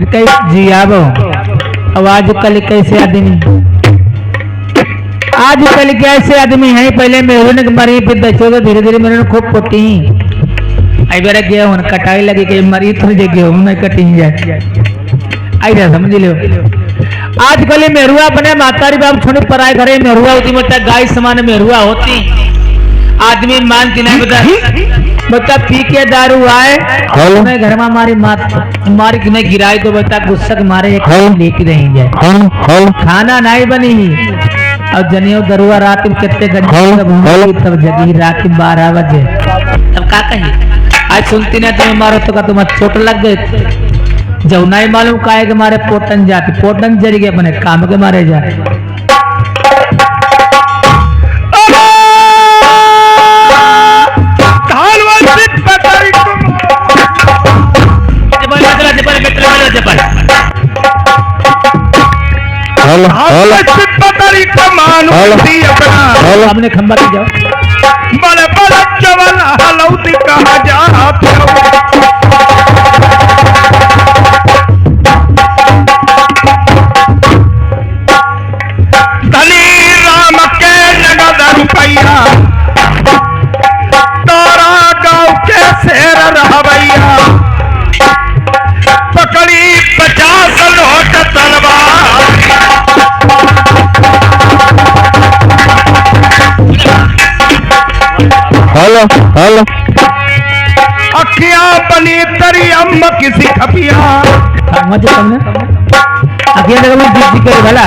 फिर कई जी आवो। अब आजकल कैसे आदमी, आजकल कैसे आदमी है, पहले मेहरून मरी फिर बच्चों को धीरे धीरे मेहरून खूब पोती आई बार गेहूं कटाई लगी कि मरी थोड़ी देर गेहूं में कटी जाए आई रहा समझ लो। आजकल मेहरुआ बने मातारी बाप छोड़ी पराए घरे मेहरुआ होती मतलब गाय समान मेहरुआ होती आदमी मानती नहीं बता बता पी के दारू आए मैं घर में हमारी मारी कि मैं गिराई तो बता गुस्सा मारे लेके रही जाए खाना नहीं बनी और जनियो दरुआ रात में कितने घंटे तब जगी रात 12 बजे तब का कही आज सुनती नहीं तुम्हें मारो तो का तुम्हें चोट लग गए जब नहीं मालूम का है कि मारे पोटन जाती पोटन जरी गए अपने काम के मारे जाए हमने खंबा की जाओ बड़े बड़े जवान हलौती कहा जाते धनी राम के नगद रुपया तारा गांव के शेर रहबैया पकड़ी 50 नोट तलवार हेलो हेलो अखियां बनी तरी अम्मा किसी खपिया समझ तुमने अखियां देखो मैं जीत के भला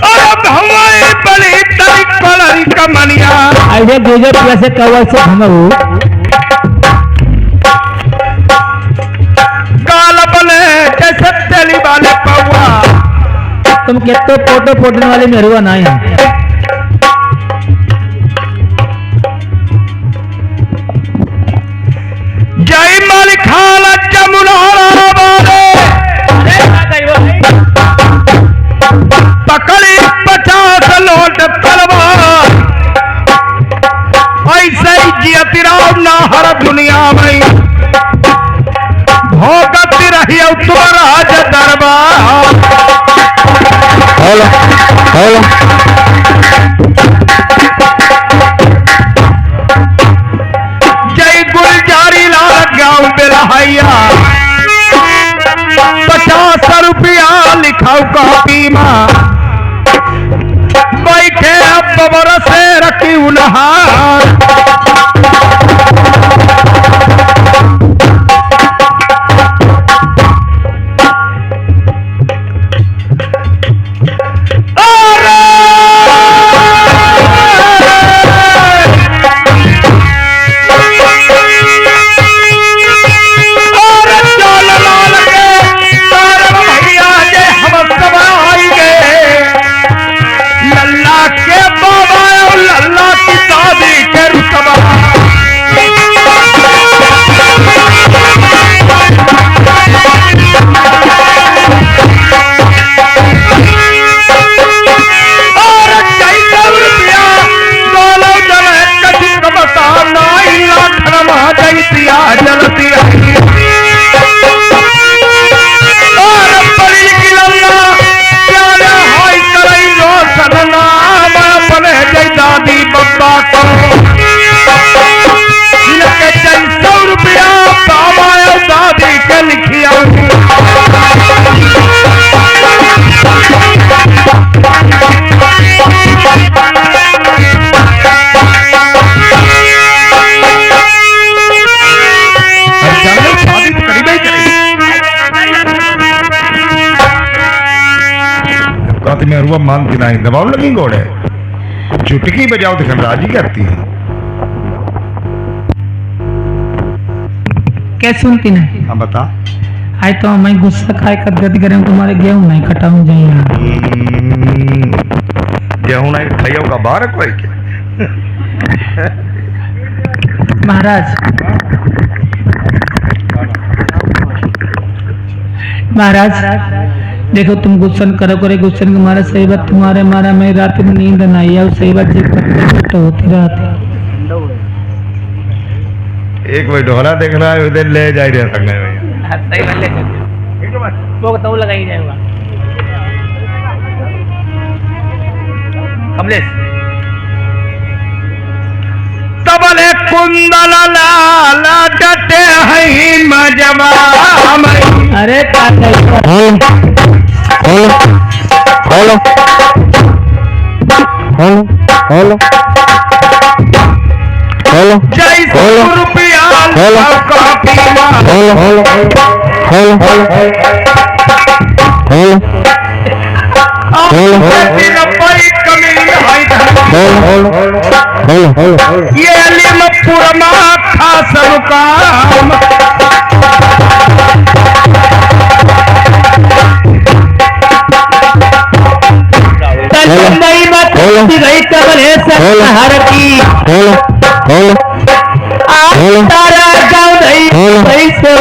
अरे भवाई बनी तरी कलरी कमनिया ऐसे गोजो पैसे कवर से घमऊ काल बने जैसे तेली वाले पौआ तुम कितने फोटो फोटने वाले मेहरुआ ना है जय मालिक खाला जमुना पकड़ी 50 नोट तलवार ऐसे ही जियतिराव ना हर दुनिया में भोगती रही तुम्हारा राज दरबार हेलो हेलो जय गुलजारी लाल गाँव बेलहैया 50 रुपया लिखाऊ कॉपी माँ बैठे अब बरसे रखी उनहार मेहरुआ मानती नहीं दबाव लगी घोड़े चुटकी बजाओ तो राजी करती है क्या सुनती नहीं हाँ बता आई तो मैं गुस्सा खाए कर गति करें तुम्हारे गेहूं नहीं कटाऊं जाइए गेहूं नहीं खाइयो का बाहर कोई के महाराज महाराज देखो तुम गुस्सन करो करे गुस्सन के मारे सही बात तुम्हारे मारा मैं रात में नींद नहीं आई सही बात जी तो होती रहती एक वही ढोला देख रहा है उधर ले जा रहा संग सही बल्ले ठीक है बस वो तो लगाई जाएगा कमलेश तबले कुंदल लाल डटे हैं मजमा अरे हेलो हेलो हेलो हेलो जैसे रुपया hello hello hello hello hello ये लिमपुर में खास मुकाम नई बात गई कमलेश हर की तारा गाँव नहीं से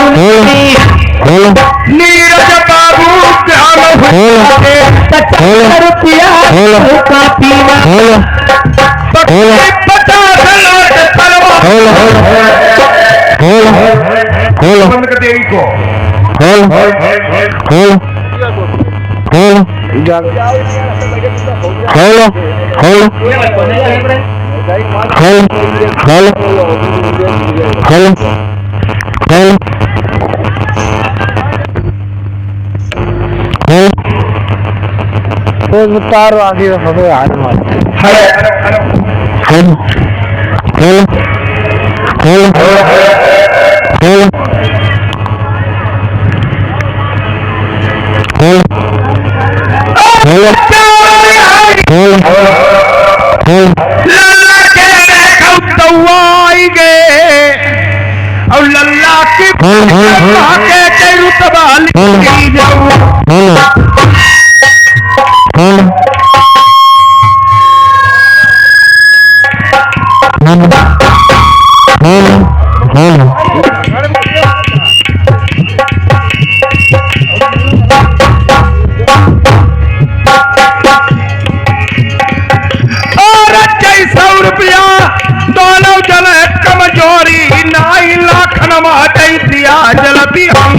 नीरज बाबू ग्राम 50 रुपया कापी बंद कर देवी को तार आगे हमें हाथ मार हेलो लल्ला के देखो तवाई गए और लल्ला की के तेरू तबाल की जाओ रुपया दोनों जन कमजोरी 9 लाख दिया जलती हम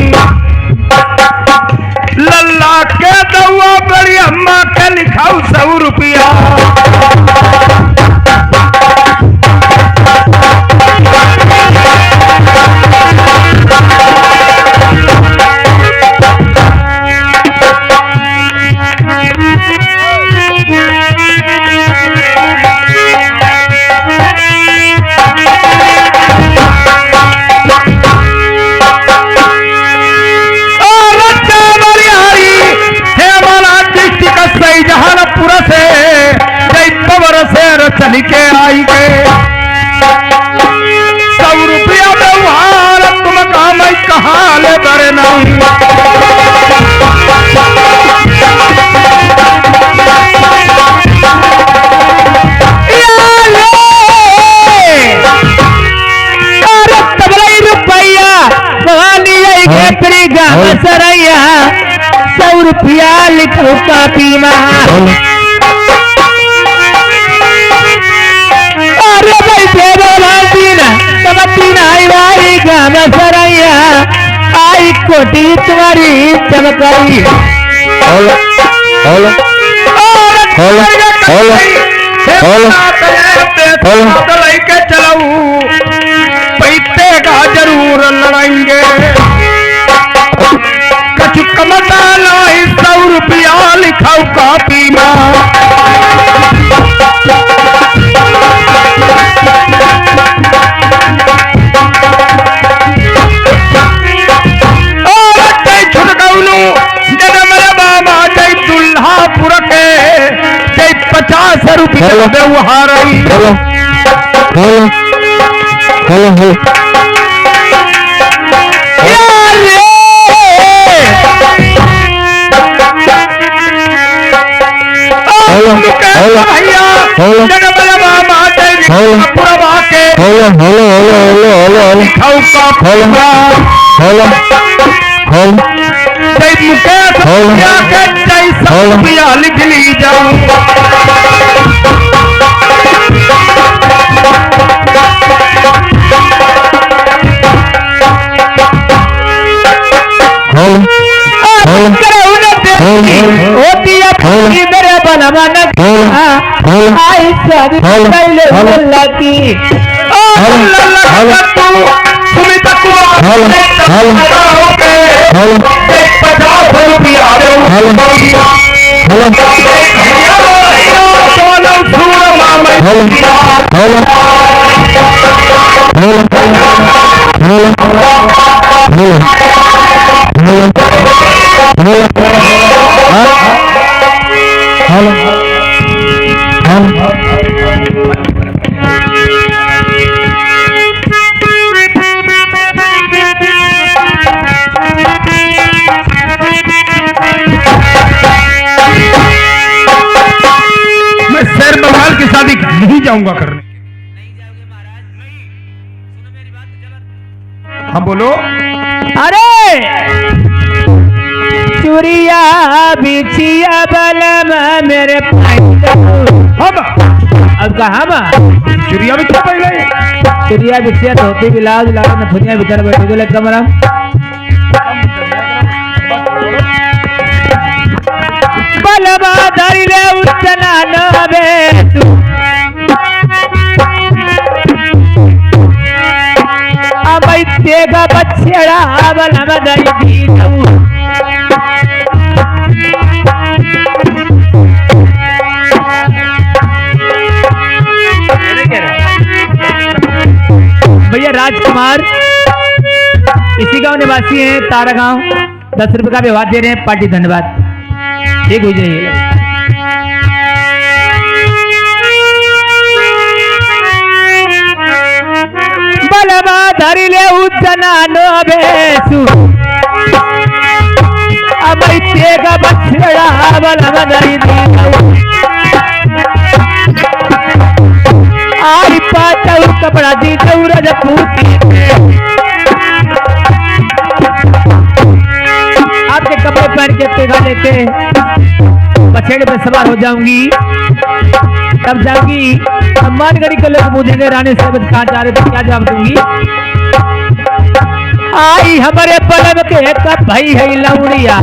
लल्ला के दवा बड़ी अम्मा के लिखाऊ 100 रुपया जहानपुर से जयपुर से चल के आई गए 100 रुपया व्यवहार तुम काम कहा ले बरे नहीं सरैया 100 रुपया लिखो कापी अरे भाई तीन आई भाई गाम सरैया आई कोटी तुम्हारी चमकाई के चलाऊ पैते का जरूर लड़ाएंगे कछु कमता लाई 100 रुपया लिखाऊ कापी दुल्हापुर के 50 रुपया व्यवहार मुकेश लिख ली जाऊं होती है मेरे बनवन आई शादी पहले अल्लाह की मैं शेर बंगाल की शादी नहीं जाऊंगा करने। हाँ बोलो। अरे चुरिया बिछिया बलम मेरे अब कहा चुरिया भी था पहले चुरिया बिछिया धोती ब्लाउज लाओ न दुनिया भीतर बैठे तो लग कमरा बलमा धरी ले उतना नबे तू अब तेगा बछड़ा बलमा धरी दी तू भैया राजकुमार इसी गांव निवासी हैं तारा गांव 10 रुपए का व्यवहार दे रहे हैं पार्टी धन्यवाद ठीक हो जाइए बलमा धरी ले उतना नो बेसु अब तेगा बछड़ा बलमा धरी दी आई पाचौ कपड़ा दी चौरज पूती आपके कपड़े पहन के तेगा लेके बछेड़े पे सवार हो जाऊंगी तब जाऊंगी हनुमानगढ़ी के लोग पूछेंगे रानी साहब कहाँ जा रहे थे क्या जवाब दूंगी आई हमारे पलम के कब भाई है लौड़िया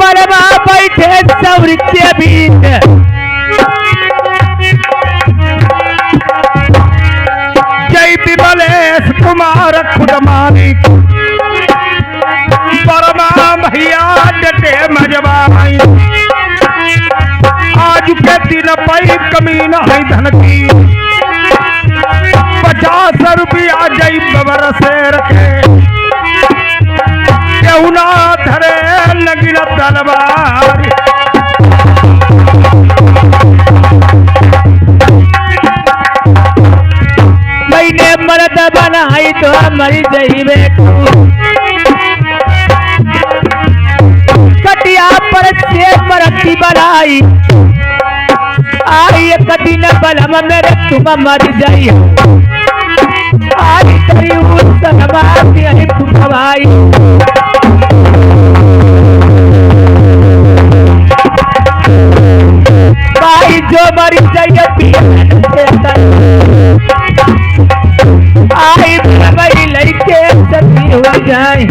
बलमा बैठे सौरित्य बीच जय विमलेश कुमार खुद मालिक परमा भैया डटे मजबाई आज के दिन पाई कमी न है धन की 50 रुपया जय बबर से रखे क्यों ना धरे लगी तलवार मैंने मर्द बनाई तो मरी जही बेटू कटिया पर से मरती बनाई आई एक दिन बलम मेरे तुम मर जाई आई तेरी उस नवासी आई तुम भाई भाई जो मरी जाइए आई भाई लड़के सती हो जाए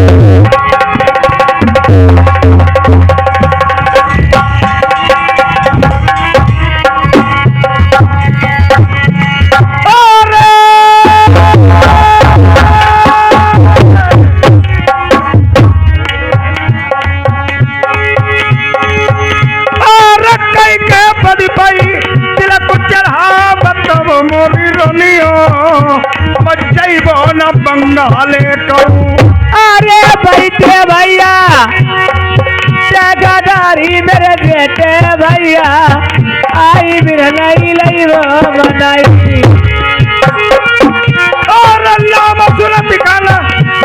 बंगाले अरे बैठे भैया जगादारी मेरे बेटे भैया आई बिर नहीं लई वो बनाई और अल्लाह मसुर बिकाना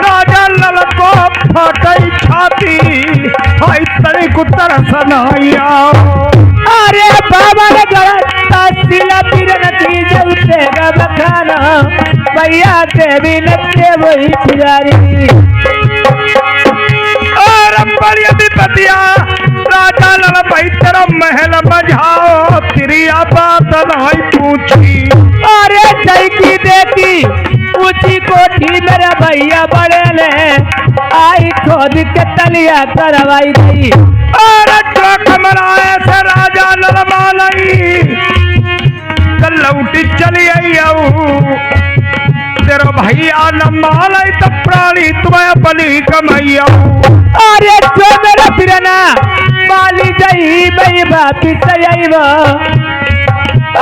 राजा लल को फटई छाती हाय तनी कुत्तर सनाया अरे बाबा ने गलत सिला पीर नतीजे उठेगा बखाना भैया के भी नक्के वही पुजारी और बड़ी अधिपतिया राजा लल भाई तेरा महल बजाओ तेरी बात नहीं पूछी अरे जय की बेटी ऊंची कोठी मेरा भैया बड़े ले आई खोद के तलिया करवाई गई। और जो कमराए से राजा नलमालई लौटी चली आई तेरा भैया न मालई तो प्राणी तुम्हें अपनी कमैया। अरे जो मेरा पिरना माली जाई भाई वापिस आईबा।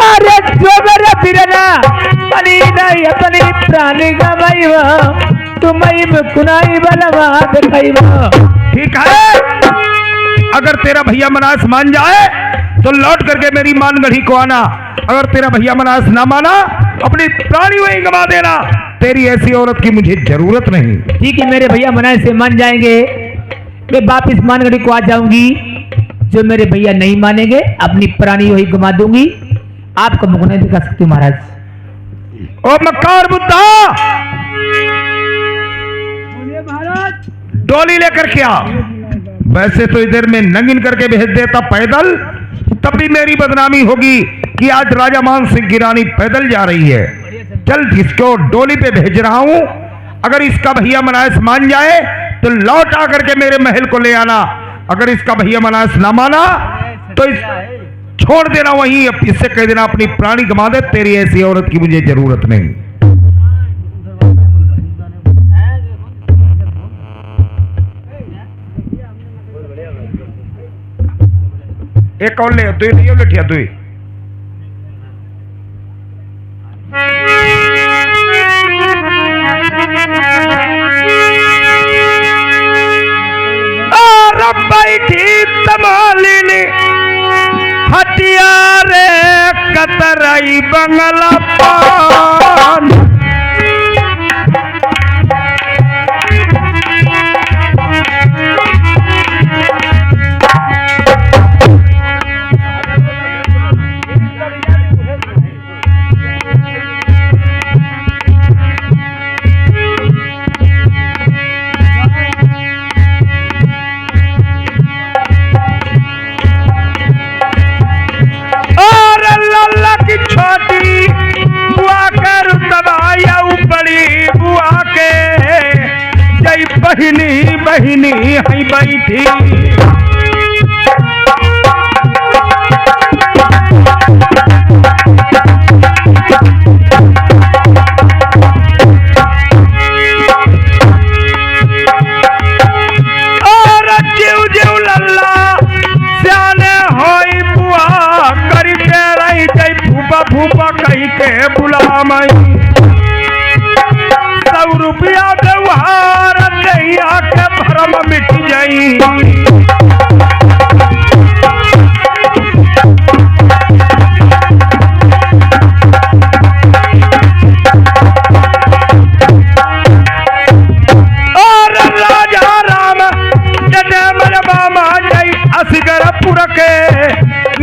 अरे जो मेरा पिरना पनी नहीं अपनी प्राणी कमाईबा तुम्हें मुकुनाई बलवा दिखाईबा। ठीक है, अगर तेरा भैया मनास मान जाए तो लौट करके मेरी मानगढ़ी को आना। अगर तेरा भैया मनास ना माना अपनी प्राणी वहीं गवा देना। तेरी ऐसी औरत की मुझे जरूरत नहीं। ठीक है, मेरे भैया मनास से मान जाएंगे, मैं वापिस मानगढ़ी को आ जाऊंगी। जो मेरे भैया नहीं मानेंगे अपनी प्राणी वही गवा दूंगी। आपको मुख नहीं दिखा सकती महाराज। ओ मक्कार बुद्धा, डोली लेकर क्या? वैसे तो इधर में नंगिन करके भेज देता पैदल, तब भी मेरी बदनामी होगी कि आज राजा मान सिंह की रानी पैदल जा रही है। चल, इसको डोली पे भेज रहा हूं। अगर इसका भैया मनास मान जाए तो लौट आकर के मेरे महल को ले आना। अगर इसका भैया मनास ना माना तो छोड़ देना वहीं। इससे कह देना अपनी प्राणी गंवा दे। तेरी ऐसी औरत की मुझे जरूरत नहीं। एक और ले, दुई नहीं लठिया दुई। बैठी तमालिनी हथियारे कतराई बंगला पान। छोटी बुआ के रुतबाया बड़ी बुआ के जय बहिनी बहिनी है बैठी। और जीव जीव लल्ला सियाने होई बुआ करके रही जय फूफा कही के बुला मई। 100 रुपया व्यवहार दैया के भरम मिट जाई। और राजा राम जने मरबामा जई असगरपुर के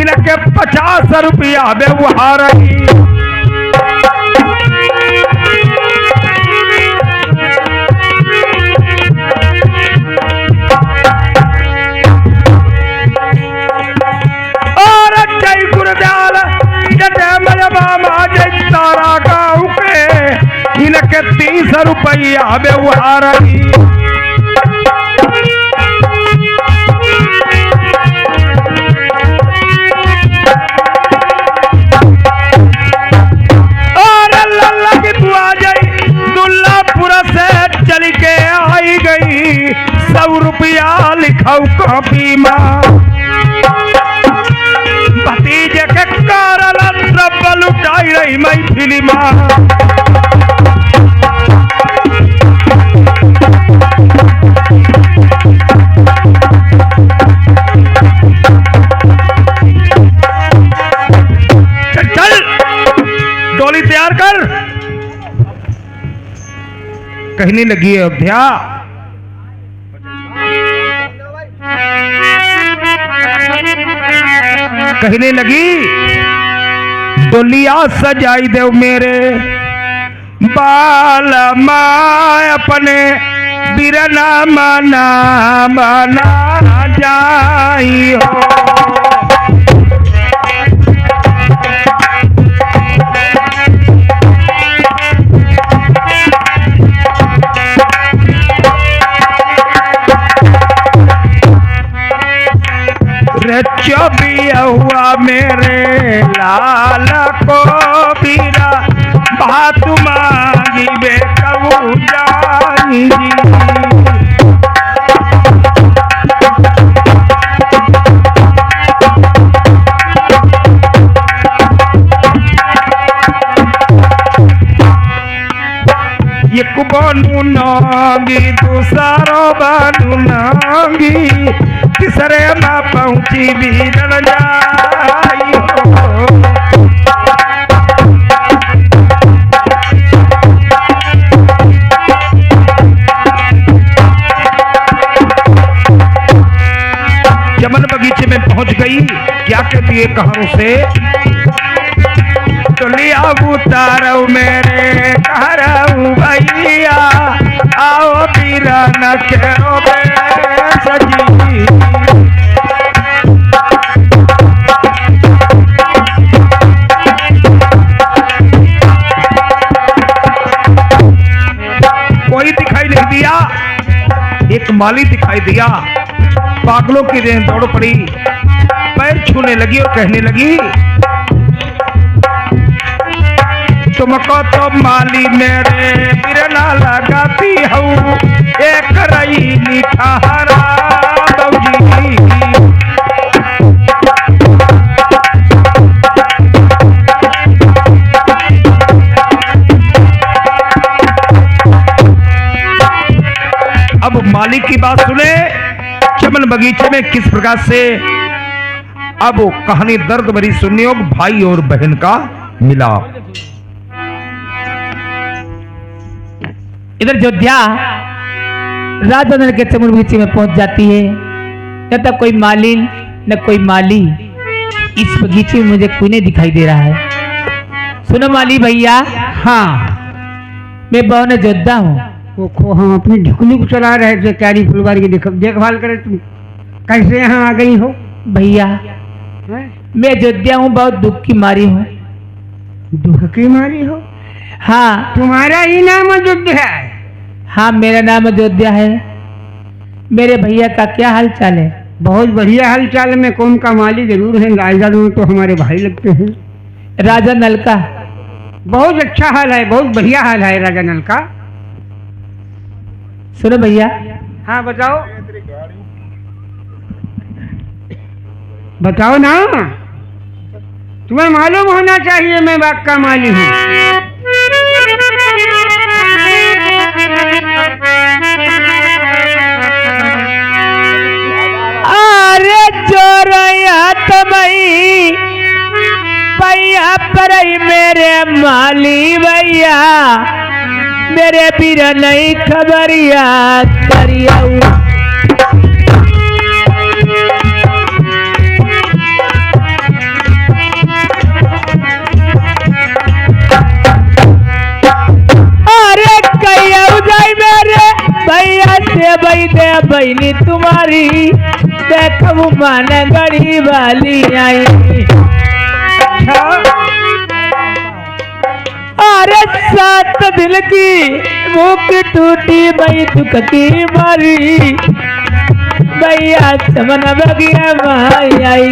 इनके 50 रुपया व्यवहार। और जय गुरुदयाल जय मलबामा जय तारा गाँव के इनके 30 रुपया व्यवहार। चल के आई गई 100 रुपया लिखाऊ कॉपी माँ। भतीजे के कारण ट्रबल उठाई रही मैं फिल्मा। चल डोली तैयार कर। कहने लगी अयोध्या, कहने लगी डोलिया सजाई दे मेरे बाल माँ अपने बिरना मना मना जाई हो। चौबिया हुआ मेरे लाल को बीरा बात मांगी बे कबू जानी एक बनू नांगी दूसरो बनू नांगी तीसरे में पहुंची भी न जाई हो। चमन बगीचे में पहुंच गई, क्या कहती है कहारों से, तो लिया उतारो मेरे कहराऊ भैया आओ पीरा न खेरो बे सजी। कोई दिखाई नहीं दिया, एक माली दिखाई दिया, पागलों की रेंग दौड़ पड़ी, पैर छूने लगी और कहने लगी तुमको तो माली मेरे बिरना लगाती हूँ एक रई निठारा दौजी। अब माली की बात सुने, चमन बगीचे में किस प्रकार से अब कहानी दर्द भरी सुननी हो, भाई और बहन का मिलाप। इधर अयोध्या राजा नल के चमन बगीचे में पहुंच जाती है। न तक कोई मालिन न कोई माली, इस बगीचे में मुझे कोई नहीं दिखाई दे रहा है। सुनो माली भैया, हाँ मैं बहुन अयोध्या हूँ। वो हम अपनी ढुकनी को चला रहे थे, क्यारी फुलवारी की देखभाल करे, तुम कैसे यहाँ आ गई हो भैया? हैं? मैं अयोध्या हूँ, बहुत दुख की मारी हूँ। दुख की मारी हो? हाँ तुम्हारा ही नाम अयोध्या है? हाँ मेरा नाम अयोध्या है। मेरे भैया का क्या हाल चाल है? बहुत बढ़िया हाल चाल में, कौन का माली जरूर है, राजा में तो हमारे भाई लगते हैं। राजा नल का बहुत अच्छा हाल है, बहुत बढ़िया हाल है राजा नल का। सुनो भैया। हाँ बताओ, बताओ ना, तुम्हें मालूम होना चाहिए मैं बाग का माली हूँ। अरे चोरया तमई भैया परई मेरे माली भैया, मेरे पीर नहीं खबरिया करिया। भैया से भाई दे बहनी तुम्हारी, देखो मान गड़ी वाली आई। अरे सात दिल की मुख टूटी भाई दुख की मारी, भैया समन बगिया माई आई।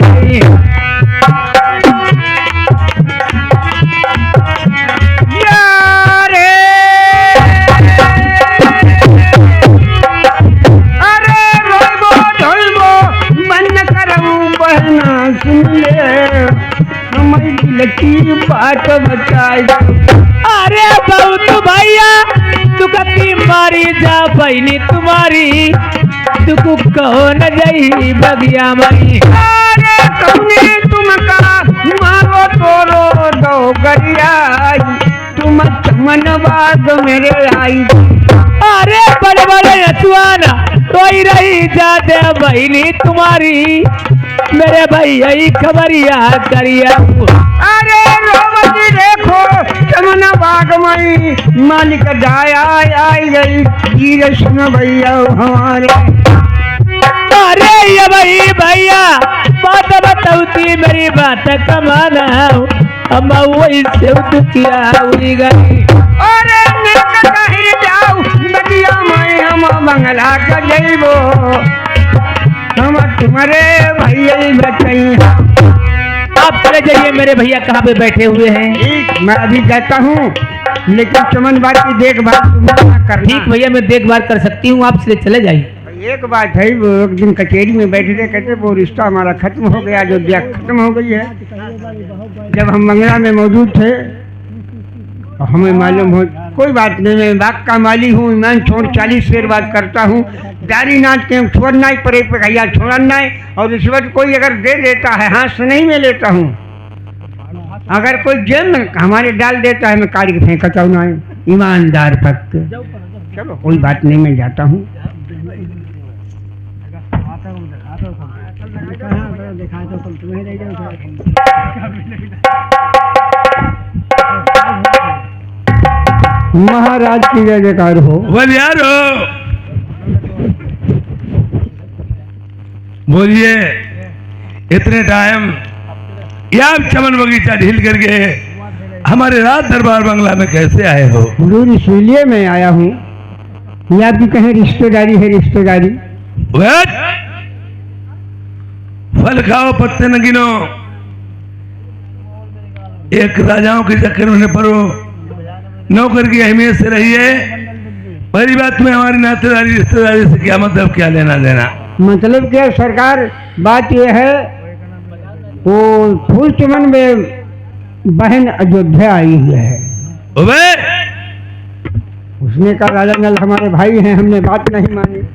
लकी बात बताई। अरे बहुत भैया तू कती मारी जा बहनी तुम्हारी, तू कहो न जई बगिया माई। अरे कौने तुम का मारो तोरो दो गरिया, तुम चमन बाग मेरे आई। अरे बड़े बड़े अचुआना रोई रही जाते बहनी तुम्हारी, मेरे भैया ही खबरिया करिया। अरे रोमती देखो चमन बाग मई, मालिक जाया आई गई गिर सुन भैया हमारे। अरे ये भाई भैया बात बताऊती मेरी बात कमाना, हम वही से दुखिया हुई गई। अरे जाऊ बगिया मैं हम बंगला कर जइबो। हम तुम्हारे भैया बचैया। आप चले जाइए, मेरे भैया कहाँ पे बैठे हुए हैं। ठीक, मैं अभी जाता हूँ, लेकिन चमन बात की देखभाल तुम करना। ठीक भैया, मैं देखभाल कर सकती हूँ, आप चले जाइए। एक बात है, वो एक दिन कचहरी में बैठे थे, कहते वो रिश्ता हमारा खत्म हो गया, अयोध्या खत्म हो गई है। जब हम मंगला में मौजूद थे तो हमें मालूम हो, कोई बात नहीं, मैं बाग का माली हूँ, ईमान छोड़ 40 शेर बात करता हूँ, दारी नाच के छोड़ना ही परे पे भैया छोड़ना है। और रिश्वत कोई अगर दे देता है, हाथ से नहीं मैं लेता हूँ, अगर कोई जेल में हमारे डाल देता है, मैं काट के फेंकता हूँ ना, ईमानदार भक्त। चलो कोई बात नहीं, मैं जाता हूँ। महाराज की जय जयकार हो। बलियारो बोलिए, इतने टाइम ये आप चमन बगीचा ढील करके हमारे राज दरबार बंगला में कैसे आए हो? हुजूर इसलिए मैं आया हूँ, ये आपकी कहीं रिश्तेदारी है, रिश्तेदारी। फल खाओ पत्ते न गिनो, एक राजाओं के चक्कर में न पड़ो, नौकर की अहमियत से रहिए। पहली बात में हमारी नातेदारी रिश्तेदारी से क्या मतलब, क्या लेना देना? मतलब क्या सरकार, बात यह है वो फूल चमन में बहन अयोध्या आई हुई है। उसने कहा राजा नल हमारे भाई हैं, हमने बात नहीं मानी।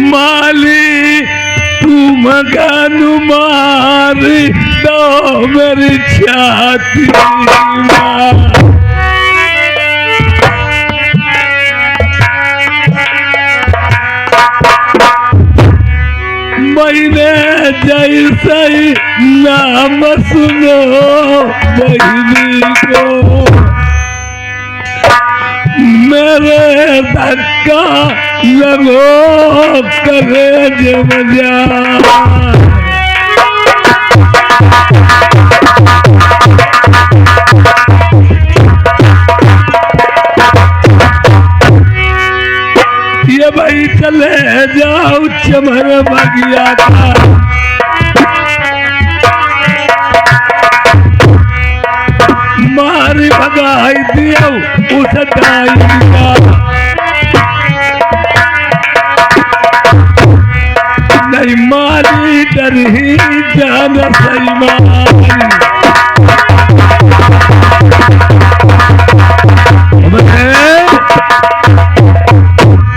माली तू मगानु मार दो मेरी छाती मार। मैंने जैसे नाम सुनो बहनी को, मेरे धक्का लगो करे जमजा। ये भाई चले जाओ चमन बगिया का, मारी भगाई दियो उस डाई का। नहीं मारी डर ही जान सही मारी।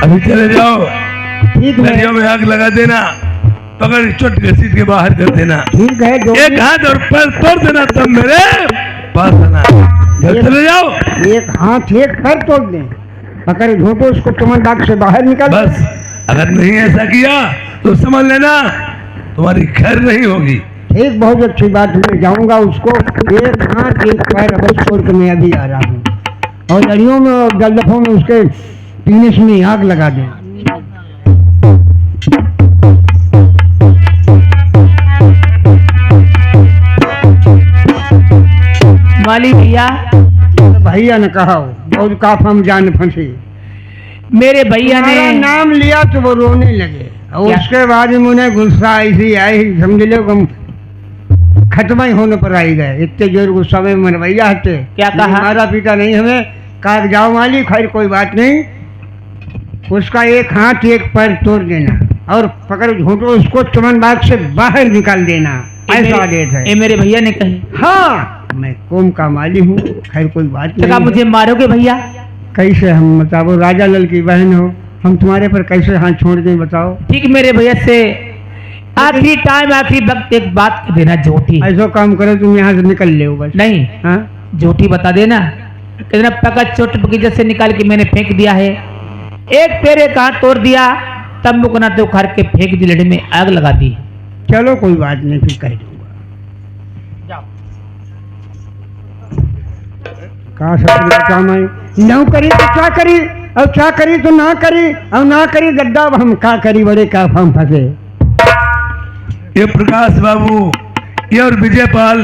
अभी चले जाओ, नदियों में आग लगा देना, पकड़ चोट घसीट के बाहर कर देना। ठीक है, एक हाथ और पैर तोड़ देना, तब मेरे पास आना। चले जाओ, एक हाथ एक पैर तोड़ दें, पकड़ झोंको उसको चमन बाग से बाहर निकाल। बस अगर नहीं ऐसा किया तो समझ लेना तुम्हारी खैर नहीं होगी। एक बहुत अच्छी बात, मैं जाऊंगा उसको एक हाथ एक पैर अवश्य छोड़ के मैं अभी आ रहा हूँ, और लड़ियों में और गल्लफों में उसके पीने में आग लगा दें। माली भैया, भैया ने कहा बहुत काफ हम जान फंसे। मेरे भैया ने नाम लिया तो वो रोने लगे, और उसके बाद उन्हें गुस्सा ऐसी आई, समझ लो हम खत्म ही होने पर आई गए। इतने जोर गुस्सा में मेरे भैया हटे। क्या कहा? मारा पीटा नहीं हमें, कहा जाओ माली, खैर कोई बात नहीं, उसका एक हाथ एक पैर तोड़ देना और पकड़ झोंटो उसको चमन बाग से बाहर निकाल देना, ऐसा आदेश है। ये मेरे भैया ने कही। हाँ, मैं कौम का माली हूँ, खैर कोई बात तो नहीं। मुझे मारोगे भैया? कैसे हम बताओ, राजा लल की बहन हो, हम तुम्हारे पर कैसे हाथ छोड़ दें बताओ। ठीक, मेरे भैया से आखिरी टाइम आखिरी वक्त एक बात कह देना, झूठी। ऐसा काम करो तुम यहाँ से निकल ले बस। नहीं, हाँ, झूठी बता देना, कहना पका चोट बगीचे से निकाल के मैंने फेंक दिया है, एक पैर एक हाथ तोड़ दिया, तब मुकना तो उखाड़ के फेंक दी, लड़ी में आग लगा दी। चलो कोई बात नहीं, फिर कह दूंगा। कहा सब काम है, न करी तो क्या करी, और क्या करी तो ना करी, और ना करी गड्ढा हम क्या करी, बड़े काफ हम फंसे। ये प्रकाश बाबू, ये और विजयपाल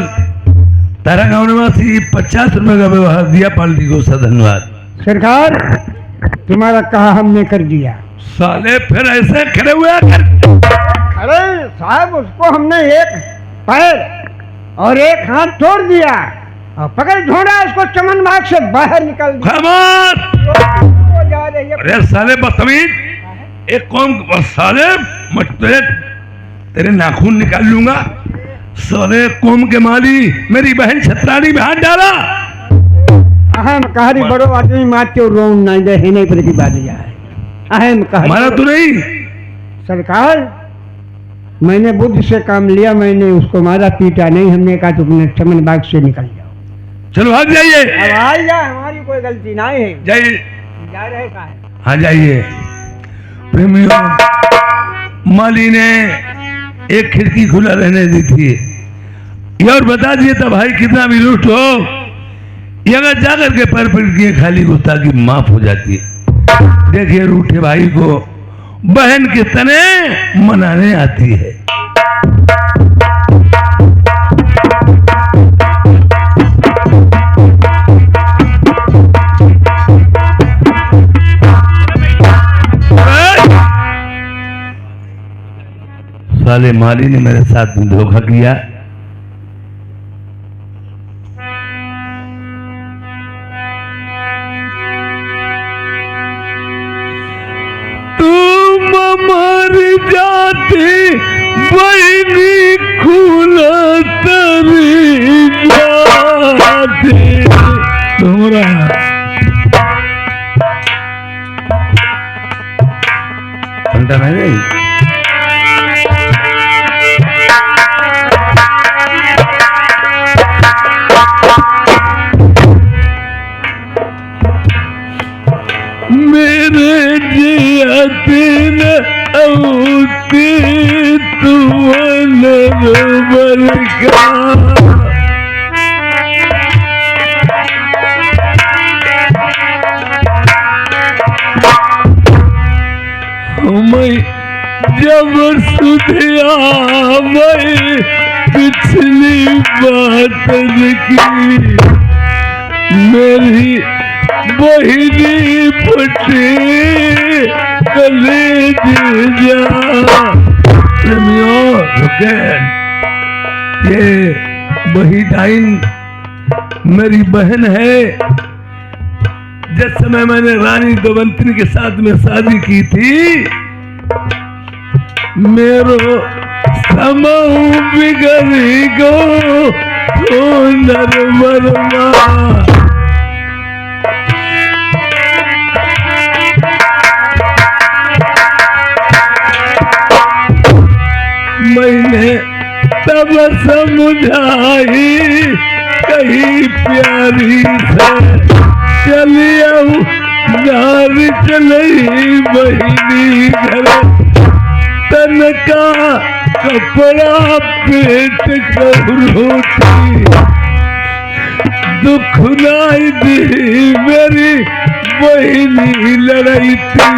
तारा गाँव निवासी 50 रुपए का व्यवहार दिया पाल्टी को सा धन्यवाद। सरकार तुम्हारा कहा हमने कर दिया। साले फिर ऐसे खड़े हुए कर। अरे साहब उसको हमने एक पैर और एक हाथ तोड़ दिया और पकड़ ढूंढा उसको चमन बाग से बाहर निकल दिया। खामोश! वो जा रही है। अरे साले बदतमीज, एक कौम साले मैं तेरे नाखून निकाल लूंगा। साले कौम के माली मेरी बहन छत्रानी में हाथ डाला। अहम कहारी बड़ो आदमी मारते हो रोन नहीं दे नहीं प्रति बात जाए। अहम कहारी मारा तू नहीं? सरकार मैंने बुद्ध से काम लिया, मैंने उसको मारा पीटा नहीं। हमने कहा तुमने चमन बाग से निकल जाओ। चलो भाग जाइए। अब आई जा, हमारी कोई गलती नहीं है। जाइए। जा रहे का है। हाँ जाइए। प्रेमियों, माली ने एक खिड़की खुला रहने दी थी। ये और बता दिए था भाई कितना भी लूट हो, ये अगर जाकर के पैर पड़ के खाली गुस्ताखी माफ हो जाती है। देखिए रूठे भाई को बहन के तने मनाने आती है। साले माली ने मेरे साथ में धोखा किया। तुम मर जाते बहनी खुला तरी जाते तुम्हारा घंटा नहीं। मेरे जियाते न औते तुमन बरका मैं जब सुधिया मैं पिछली बात की मेरी बहिनी फटे कलेज जा। प्रेमियों रुके, ये बहिदाइन मेरी बहन है। जिस समय मैंने रानी दवंतनी के साथ में शादी की थी मेरो समूह बिगड़ी गो सुंदर वर्मा। मैंने तब समझाई कहीं प्यारी से चलिए नार चलई बहिनी घर तन का कपड़ा पेट रोटी दुख नाई दी मेरी बहिनी लड़ाई थी।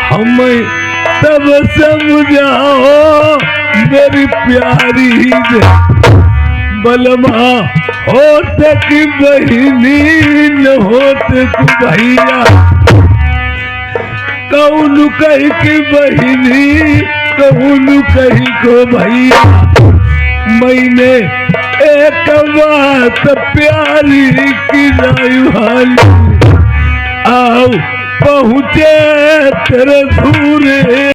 हमें तब समझाओ मेरी प्यारी बलमा होत की बहिनी न होत तू भैया कौन कही की बहिनी कौन कही को भैया। मैंने एक बात प्यारी की वाली आओ पहुँचे तेरे सूर्य